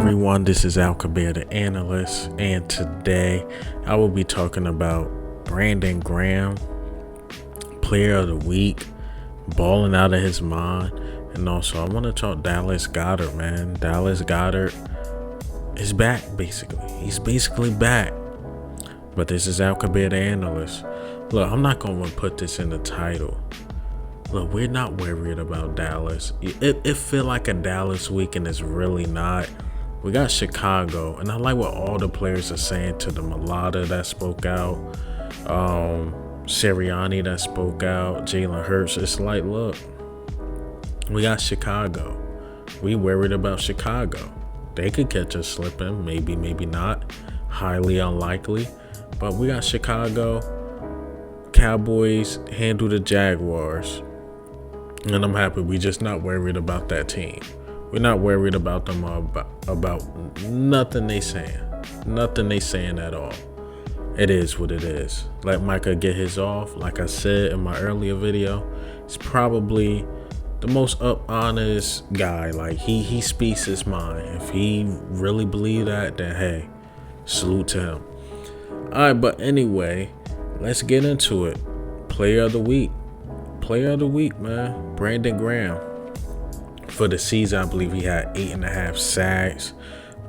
everyone, this is Goedert, the analyst, and today I will be talking about Brandon Graham, player of the week, balling out of his mind, and also I want to talk Dallas Goedert, man. Dallas Goedert is back, basically. He's basically back. But this is Goedert, the analyst. Look, I'm not going to put this in the title. Look, we're not worried about Dallas. It feel like a Dallas week, and it's really not. We got Chicago, and I like what all the players are saying to the Mulata that spoke out, Sirianni that spoke out, Jalen Hurts. It's like, look, we got Chicago. We worried about Chicago. They could catch us slipping, maybe not. Highly unlikely, but we got Chicago. Cowboys handle the Jaguars. And I'm happy we just not worried about that team. We're not worried about them about nothing they saying. Nothing they saying at all. It is what it is. Let Micah get his off. Like I said in my earlier video, he's probably the most honest guy. Like he speaks his mind. If he really believe that, then hey, salute to him. Alright, but anyway, let's get into it. Player of the week. Player of the week, man. Brandon Graham. For the season, I believe he had 8.5 sacks.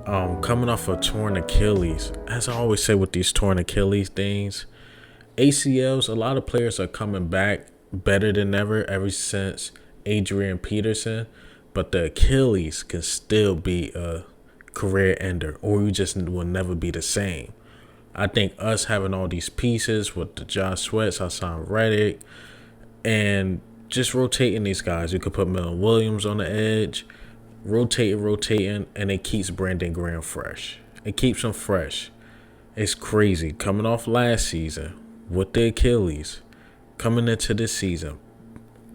Coming off a torn Achilles. As I always say with these torn Achilles things, ACLs, a lot of players are coming back better than ever since Adrian Peterson. But the Achilles can still be a career ender, or you just will never be the same. I think us having all these pieces with the Josh Sweats, Hassan Reddick, and just rotating these guys. You could put Milton Williams on the edge, rotating, and it keeps Brandon Graham fresh. It keeps him fresh. It's crazy. Coming off last season with the Achilles, coming into this season,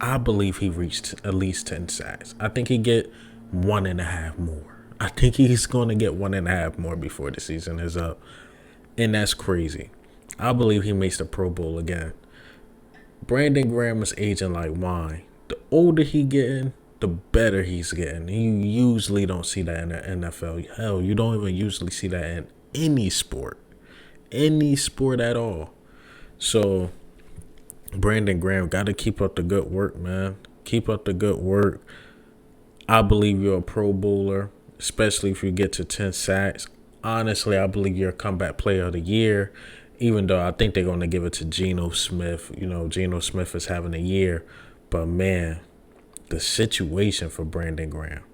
I believe he reached at least 10 sacks. I think he get 1.5 more. I think he's going to get 1.5 more before the season is up. And that's crazy. I believe he makes the Pro Bowl again. Brandon Graham is aging like wine. The older he getting, the better he's getting. You usually don't see that in the NFL. Hell, you don't even usually see that in any sport. Any sport at all. So, Brandon Graham, got to keep up the good work, man. Keep up the good work. I believe you're a Pro Bowler, especially if you get to 10 sacks. Honestly, I believe you're a comeback player of the year. Even though I think they're going to give it to Geno Smith. You know, Geno Smith is having a year. But, man, the situation for Brandon Graham.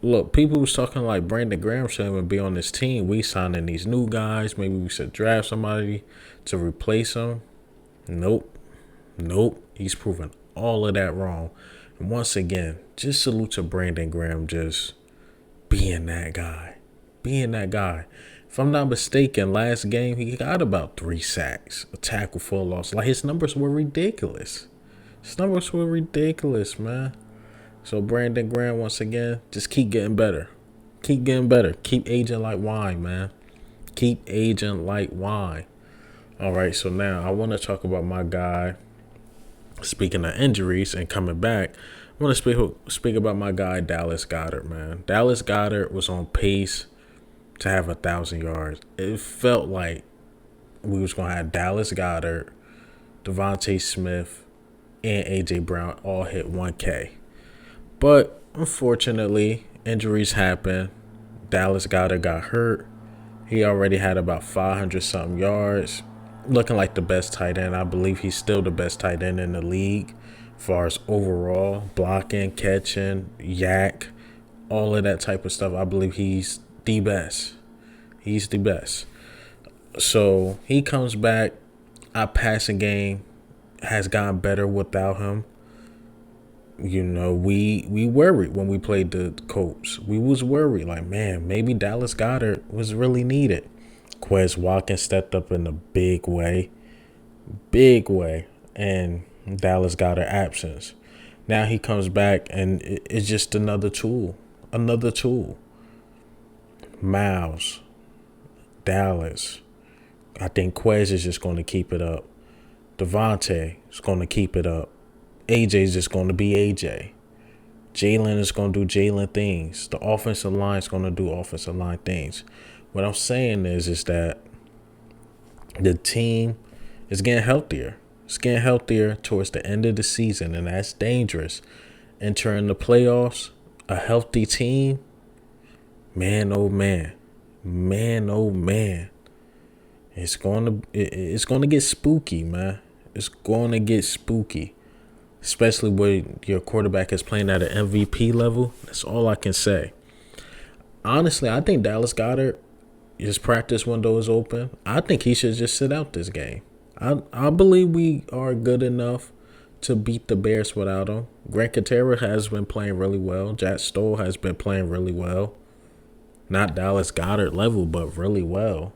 Look, people was talking like Brandon Graham shouldn't even be on this team. We signing these new guys. Maybe we should draft somebody to replace him. Nope. He's proven all of that wrong. And once again, just salute to Brandon Graham just being that guy. If I'm not mistaken, last game he got about 3 sacks, a tackle for a loss. Like, his numbers were ridiculous. Man. So Brandon Graham, once again, just keep getting better. Keep aging like wine, man. Keep aging like wine. All right, so now I want to talk about my guy. Speaking of injuries and coming back, I want to speak about my guy Dallas Goedert, man. Dallas Goedert was on pace to have 1,000 yards. It felt like we was going to have Dallas Goedert, Devontae Smith, and A.J. Brown all hit 1K. But unfortunately, injuries happen. Dallas Goedert got hurt. He already had about 500-something yards. Looking like the best tight end. I believe he's still the best tight end in the league as far as overall, blocking, catching, yak, all of that type of stuff. I believe he's the best. So he comes back. Our passing game has gotten better without him. You know, we worried when we played the Colts. We was worried, like, man, maybe Dallas Goedert was really needed. Quez Watkins stepped up in a big way, and Dallas Goedert absence. Now he comes back, and it's just another tool. Miles, Dallas. I think Quez is just going to keep it up. Devontae is going to keep it up. AJ is just going to be AJ. Jalen is going to do Jalen things. The offensive line is going to do offensive line things. What I'm saying is that the team is getting healthier. It's getting healthier towards the end of the season, and that's dangerous. Entering the playoffs, a healthy team, man, oh man, it's gonna get spooky, man. It's gonna get spooky, especially when your quarterback is playing at an MVP level. That's all I can say. Honestly, I think Dallas Goedert, his practice window is open. I think he should just sit out this game. I believe we are good enough to beat the Bears without him. Grant Katera has been playing really well. Jack Stoll has been playing really well. Not Dallas Goedert level, but really well.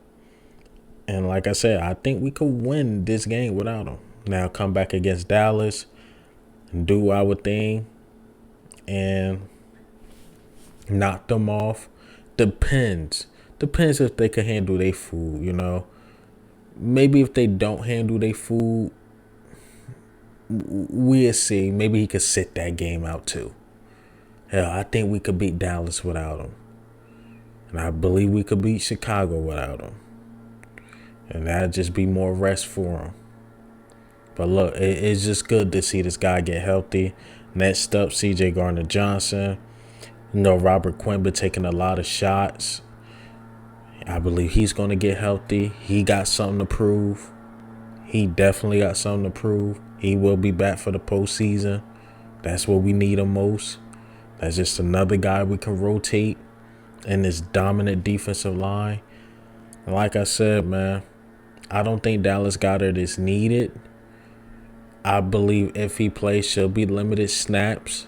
And like I said, I think we could win this game without him. Now come back against Dallas and do our thing and knock them off. Depends if they can handle their food, you know. Maybe if they don't handle their food, we'll see. Maybe he could sit that game out too. Hell, I think we could beat Dallas without him. And I believe we could beat Chicago without him. And that'd just be more rest for him. But look, it's just good to see this guy get healthy. Next up, C.J. Gardner-Johnson. You know, Robert Quinn been taking a lot of shots. I believe he's going to get healthy. He got something to prove. He definitely got something to prove. He will be back for the postseason. That's what we need him most. That's just another guy we can rotate in this dominant defensive line. And like I said, man, I don't think Dallas Goedert is needed. I believe if he plays, she'll be limited snaps.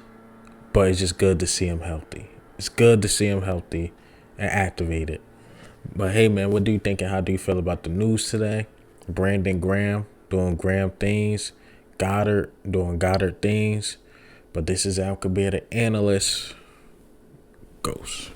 But it's just good to see him healthy. It's good to see him healthy and activated. But hey, man, what do you think and how do you feel about the news today? Brandon Graham doing Graham things. Goedert doing Goedert things. But this is Al Kabir, the analyst. Ghost.